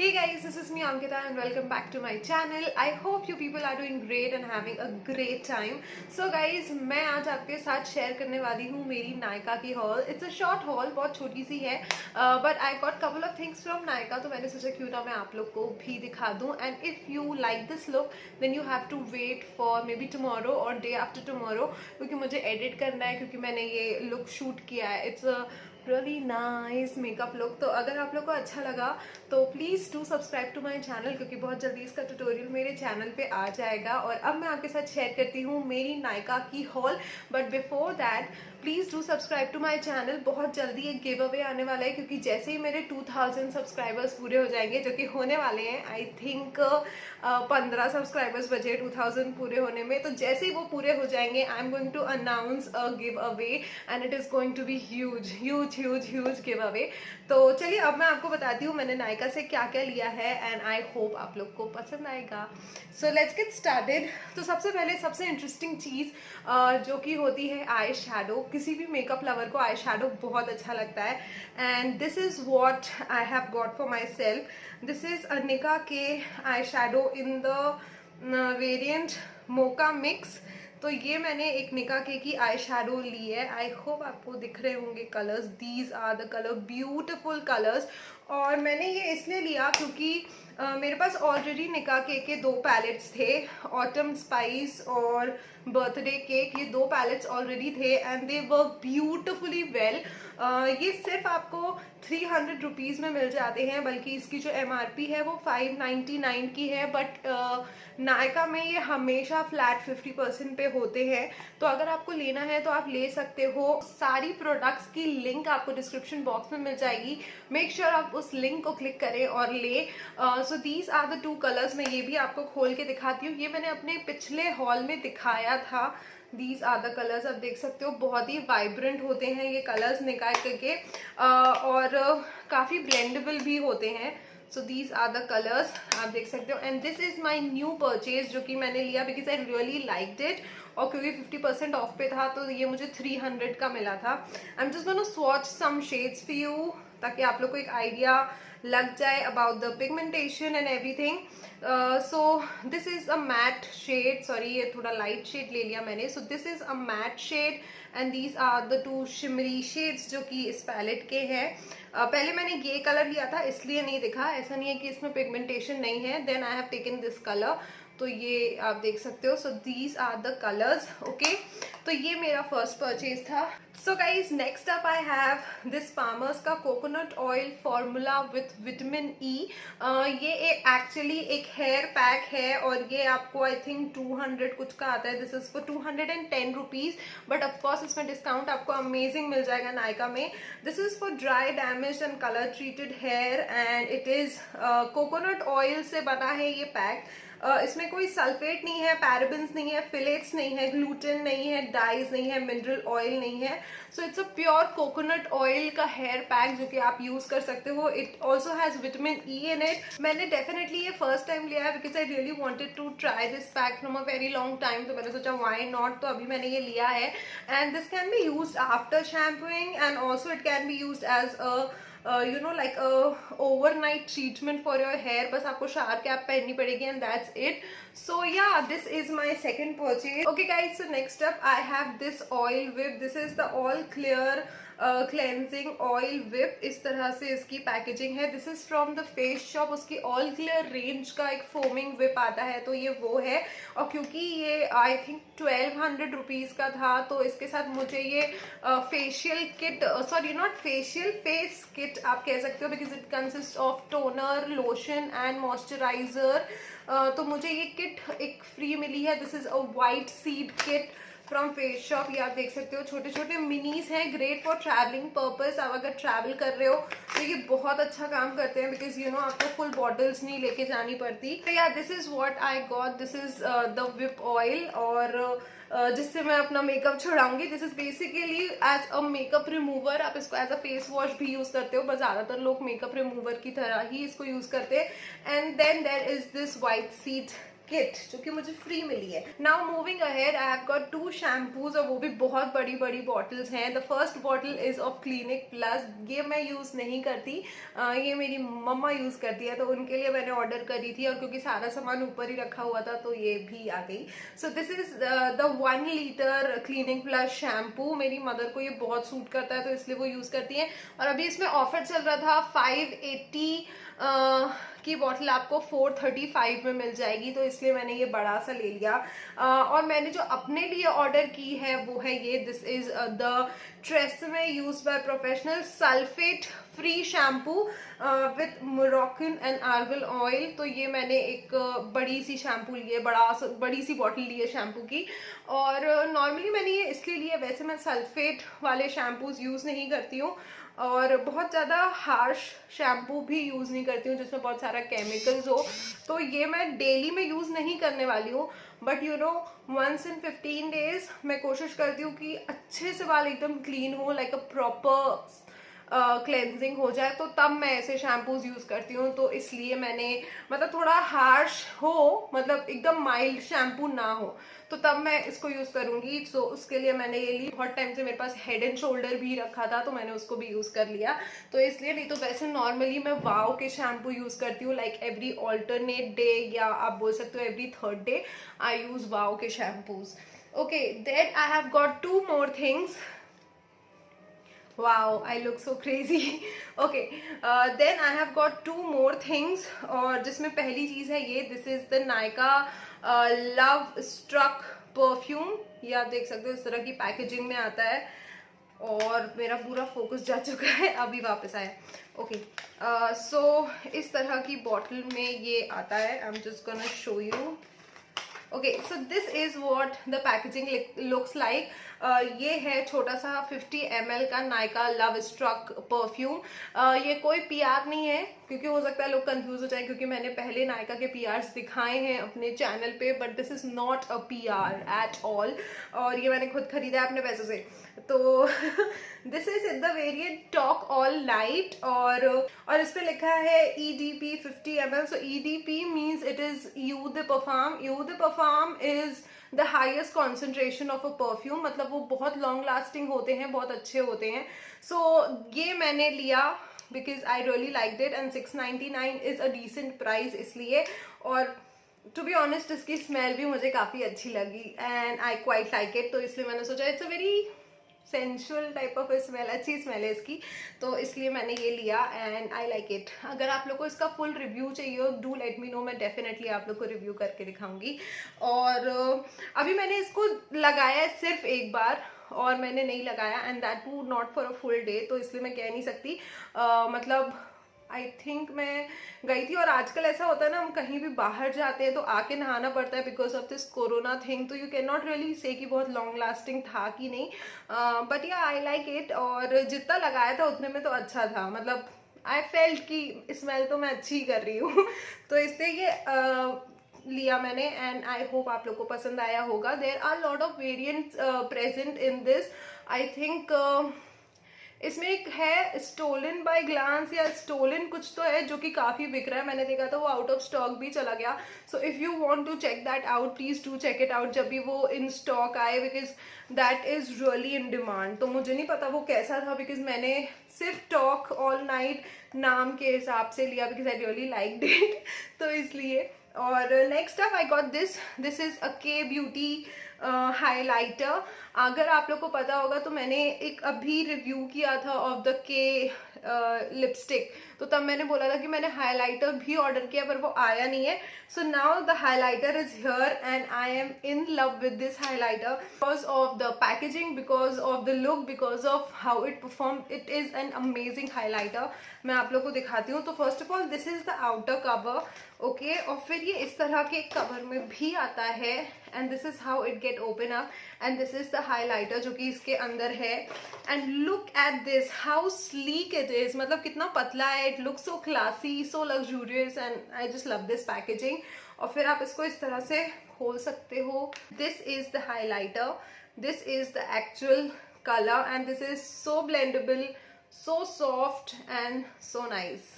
Hey guys, this is me Ankita and welcome back to my channel. I hope you people are doing great and having a great time. So guys, मैं आज आपके साथ share करने वाली हूँ मेरी नायका की hall. It's a short haul, बहुत छोटी सी है, but I got couple of things from Nykaa, तो मैंने सोचा क्यों ना मैं आप लोग को भी दिखा दूँ. And if you like this look, then you have to wait for maybe tomorrow or day after tomorrow, क्योंकि मुझे edit करना है, क्योंकि मैंने ये look shoot किया है. It's a really nice makeup look. तो अगर आप लोग को अच्छा लगा तो please do subscribe to my channel, क्योंकि बहुत जल्दी इसका ट्यूटोरियल मेरे चैनल पे आ जाएगा. और अब मैं आपके साथ शेयर करती हूँ मेरी नायका की haul. But before that please do subscribe to my channel. बहुत जल्दी एक गिव अवे आने वाला है, क्योंकि जैसे ही मेरे 2000 सब्सक्राइबर्स पूरे हो जाएंगे, जो कि होने वाले हैं, आई थिंक 15 सब्सक्राइबर्स बचे 2000 पूरे होने में. तो जैसे ही वो पूरे हो जाएंगे, I am going to announce a give away and it is going to be huge huge huge huge give away. तो चलिए अब मैं आपको बताती हूँ मैंने नायका से क्या क्या लिया है, एंड आई होप आप लोग को पसंद आएगा. So let's get started. तो सबसे पहले सबसे इंटरेस्टिंग चीज़ जो कि होती है आई शैडो. किसी भी मेकअप लवर को आई शैडो बहुत अच्छा लगता है, and this is what I have got for myself. This is Anika के eye shadow in the variant mocha mix. तो ये मैंने एक निका के की आई शैडो ली है. आई होप आपको दिख रहे होंगे colours. These are the colour, beautiful colours. और मैंने ये इसलिए लिया क्योंकि मेरे पास ऑलरेडी निका के दो पैलेट्स थे, ऑटम स्पाइस और बर्थडे केक. ये दो पैलेट्स ऑलरेडी थे and they work beautifully well. ये सिर्फ आपको 300 रुपीज़ में मिल जाते हैं, बल्कि इसकी जो MRP है वो 599 की है. बट नायका में ये हमेशा फ्लैट 50% पे होते हैं. तो अगर आपको लेना है तो आप ले सकते हो. सारी प्रोडक्ट्स की लिंक आपको डिस्क्रिप्शन बॉक्स में मिल जाएगी. मेक श्योर आप उस लिंक को क्लिक करें और ले. So these are the 2 colours. मैं ये भी आपको खोल के दिखाती हूँ. ये मैंने अपने पिछले हॉल में दिखाया था. These are the colours. आप देख सकते हो बहुत ही वाइब्रेंट होते हैं ये कलर्स निकाल के, और काफ़ी ब्लेंडेबल भी होते हैं. So these are the colours, आप देख सकते हो. And this is my new purchase जो कि मैंने लिया because I really liked it. और क्योंकि 50% ऑफ पे था तो ये मुझे 300 का मिला था. I am just gonna swatch some shades for you, ताकि आप लोग को एक आइडिया लग जाए about the pigmentation and everything. So this is a matte shade. Sorry, ये थोड़ा लाइट शेड ले लिया मैंने. So this is a matte shade and these are the 2 shimmery shades जो कि इस पैलेट के हैं. पहले मैंने ये कलर लिया था इसलिए नहीं दिखा. ऐसा नहीं है कि इसमें पिगमेंटेशन नहीं है. Then I have taken this colour. तो ये आप देख सकते हो. So these are the colours. Okay, तो ये मेरा फर्स्ट परचेज था. So guys, next up I have this Palmer's का coconut oil formula with vitamin E. ये एक्चुअली एक हेयर पैक है और ये आपको आई थिंक 200 कुछ का आता है. This is for 210 rupees. But of course इसमें डिस्काउंट आपको अमेजिंग मिल जाएगा नायका में. This is for dry damage and colour treated hair and it is coconut oil से बना है ये पैक. इसमें कोई सल्फेट नहीं है, पैराबेन्स नहीं है, फिलेट्स नहीं है, ग्लूटेन नहीं है, डाइज नहीं है, मिनरल ऑयल नहीं है. So it's a pure coconut oil का हेयर पैक जो कि आप यूज कर सकते हो. It also has vitamin E in it. मैंने डेफिनेटली ये फर्स्ट टाइम लिया है because I really wanted to try this pack from a very long time. तो मैंने सोचा वाई नॉट, तो अभी मैंने ये लिया है. And this can be use after shampooing and also it can be use as a like a overnight treatment for your hair. बस आपको शावर कैप पहननी पड़ेगी and that's it. So yeah, this is my second purchase. Okay guys, so next up I have this oil whip. This is the all clear cleansing oil whip. इस तरह से इसकी packaging है. This is from the face shop. उसकी all clear range का एक foaming whip आता है, तो ये वो है. और क्योंकि ये आई थिंक 1200 रुपीज़ का था, तो इसके साथ मुझे ये facial kit, sorry not facial, face kit आप कह सकते हो, because it consist of toner, lotion and moisturiser. तो मुझे ये किट एक फ्री मिली है. This is a white seed kit from face shop. ये आप देख सकते हो छोटे छोटे मिनीज हैं. Great for travelling purpose. आप अगर ट्रैवल कर रहे हो तो ये बहुत अच्छा काम करते हैं, बिकॉज यू नो आपको फुल बॉटल्स नहीं लेके जानी पड़ती. तो या this is what I got. This is the whip oil, और जिससे मैं अपना मेकअप छुड़ाऊंगी. This is basically as a makeup remover. आप इसको एज अ फेस वॉश भी यूज करते हो, बस ज्यादातर लोग मेकअप रिमूवर की तरह ही इसको यूज करते हैं. And then there is this white seed kit जो कि मुझे फ्री मिली है। Now moving ahead, I have got 2 shampoos और वो भी बहुत बड़ी बड़ी बॉटल्स हैं। The first bottle is of Clinic Plus, ये मैं यूज नहीं करती, ये मेरी मम्मा यूज करती है, तो उनके लिए मैंने ऑर्डर करी थी, और क्योंकि सारा सामान ऊपर ही रखा हुआ था तो ये भी आ गई। सो this is the 1 litre clinic plus shampoo. मेरी मदर को ये बहुत सूट करता है तो इसलिए वो यूज करती है, और अभी इसमें ऑफर चल रहा था, 580 की बॉटल आपको 435 में मिल जाएगी, तो इसलिए मैंने ये बड़ा सा ले लिया। और मैंने जो अपने लिए ऑर्डर की है वो है ये, this is the TRESemme use by professional sulphate free shampoo with Moroccan and argan oil. तो ये मैंने एक बड़ी सी शैम्पू ली है, बड़ी सी बॉटल ली है शैम्पू की, और नॉर्मली मैंने ये इसलिए लिया, वैसे मैं सल्फेट वाले शैम्पूज यूज नहीं करती हूँ, और बहुत ज़्यादा हार्श शैम्पू भी यूज़ नहीं करती हूँ जिसमें बहुत सारा केमिकल्स हो, तो ये मैं डेली में यूज़ नहीं करने वाली हूँ। But you know, once in 15 days मैं कोशिश करती हूँ कि अच्छे से बाल एकदम क्लीन हो, लाइक अ प्रॉपर क्लेंजिंग हो जाए, तो तब मैं ऐसे शैम्पूज यूज करती हूँ। तो इसलिए मैंने, मतलब थोड़ा हार्श हो, मतलब एकदम माइल्ड शैम्पू ना हो, तो तब मैं इसको यूज करूंगी। सो उसके लिए मैंने ये ली। बहुत टाइम से मेरे पास हेड एंड शोल्डर भी रखा था तो मैंने उसको भी यूज कर लिया, तो इसलिए। नहीं तो वैसे नॉर्मली मैं वाओ के शैम्पू यूज करती हूँ, लाइक एवरी ऑल्टरनेट डे, या आप बोल सकते हो every third day I use वाओ के shampoos. Okay, then I have got 2 more things. Wow, I look so crazy. Okay, then I have got 2 more things, और जिसमें पहली चीज है ये, this is the Nykaa love struck perfume. ये आप देख सकते हो, इस तरह की पैकेजिंग में आता है, और मेरा पूरा फोकस जा चुका है, अभी वापस आया। ओके, सो इस तरह की बॉटल में ये आता है। आई am just gonna show you. Okay, so this is what the packaging looks like. ये है छोटा सा 50 ml का नायका लव स्ट्रक परफ्यूम। ये कोई पीआर नहीं है, क्योंकि हो सकता है लोग कंफ्यूज हो जाए, क्योंकि मैंने पहले नायका के पीआर्स दिखाए हैं अपने चैनल पे, but this is not a PR at all, और ये मैंने खुद खरीदा है अपने पैसों से। तो this is the variant talk all night, और इस पे लिखा है EDP 50 ml। So EDP means it is Eau de Parfum। Eau de Parfum is the highest concentration of a perfume, मतलब वो बहुत लॉन्ग लास्टिंग होते हैं, बहुत अच्छे होते हैं। सो ये मैंने लिया because I really like it, and 699 is a decent price इसलिए। और टू बी ऑनेस्ट, इसकी स्मेल भी मुझे काफ़ी अच्छी लगी, and I quite like it, तो इसलिए मैंने सोचा it's a very sensual type of smell, अच्छी स्मेल है इसकी, तो इसलिए मैंने ये लिया, एंड आई लाइक इट। अगर आप लोग को इसका फुल रिव्यू चाहिए हो, डू लेट मी नो, मैं डेफिनेटली आप लोग को रिव्यू करके दिखाऊंगी। और अभी मैंने इसको लगाया है सिर्फ एक बार, और मैंने नहीं लगाया, and that too not for a full day, तो इसलिए मैं कह नहीं सकती। मतलब आई थिंक मैं गई थी, और आजकल ऐसा होता है ना, हम कहीं भी बाहर जाते हैं तो आके नहाना पड़ता है because of this corona thing, तो you can not really say कि बहुत लॉन्ग लास्टिंग था कि नहीं, बट या आई लाइक इट। और जितना लगाया था उतने में तो अच्छा था, मतलब आई फेल्ट कि स्मेल तो मैं अच्छी कर रही हूँ तो इसलिए ये लिया मैंने, एंड आई होप आप लोग को पसंद आया होगा। There are lot of variants present in this. I think इसमें एक है स्टोलन बाय ग्लांस, या स्टोलन कुछ तो है, जो कि काफी बिक रहा है, मैंने देखा था वो आउट ऑफ स्टॉक भी चला गया। So if you want to check that out, please do check it out जब भी वो इन स्टॉक आए, because that is really in demand. तो मुझे नहीं पता वो कैसा था, बिकॉज मैंने सिर्फ टॉक ऑल नाइट नाम के हिसाब से लिया, because I really liked it, तो इसलिए। और next up I got this is अ के ब्यूटी हाइलाइटर। अगर आप लोग को पता होगा तो मैंने एक अभी रिव्यू किया था ऑफ द के लिपस्टिक, तो तब मैंने बोला था कि मैंने हाइलाइटर भी ऑर्डर किया पर वो आया नहीं है। So now the highlighter is here, and I am in love with this highlighter because of the packaging, because of the look, because of how it perform. It is an amazing highlighter. मैं आप लोग को दिखाती हूँ। तो first of all this is the outer cover, okay, और फिर ये इस तरह के कवर में भी आता है, and this is how it get open up, and this is the highlighter जो कि इसके अंदर है। And look at this, how sleek it is, मतलब कितना पतला है, it look so classy, so luxurious, and I just love this packaging. और फिर आप इसको इस तरह से खोल सकते हो। This is the highlighter, this is the actual color, and this is so blendable, so soft and so nice.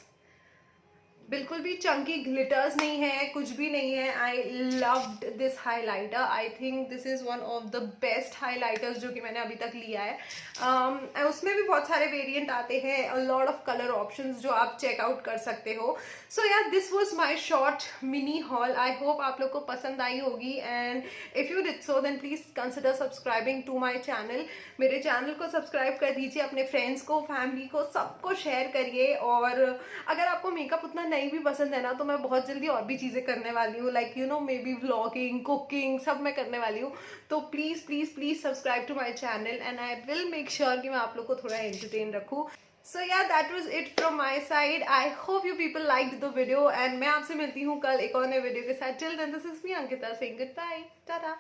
बिल्कुल भी चंकी ग्लिटर्स नहीं है, कुछ भी नहीं है। I loved this highlighter. I think this is one of the best highlighters जो कि मैंने अभी तक लिया है। उसमें भी बहुत सारे वेरिएंट आते हैं, a lot of colour options जो आप चेकआउट कर सकते हो। सो यार this was my short mini haul. I hope आप लोग को पसंद आई होगी, and if you did so then please consider subscribing to my channel. मेरे चैनल को सब्सक्राइब कर दीजिए, अपने फ्रेंड्स को, फैमिली को, सबको शेयर करिए। और अगर आपको मेकअप उतना नहीं भी पसंद है ना, तो मैं बहुत जल्दी और भी चीज़ें करने वाली हूँ, like you know maybe vlogging, cooking, सब मैं करने वाली हूँ। तो please please please subscribe to my channel, and I will make sure कि मैं आप लोग को थोड़ा एंटरटेन रखूँ। So yeah, that was it from my side. I hope you people liked the video, and मैं आपसे मिलती हूँ कल एक और नए वीडियो के साथ. Till then, this is me Ankita saying goodbye. Ta-da.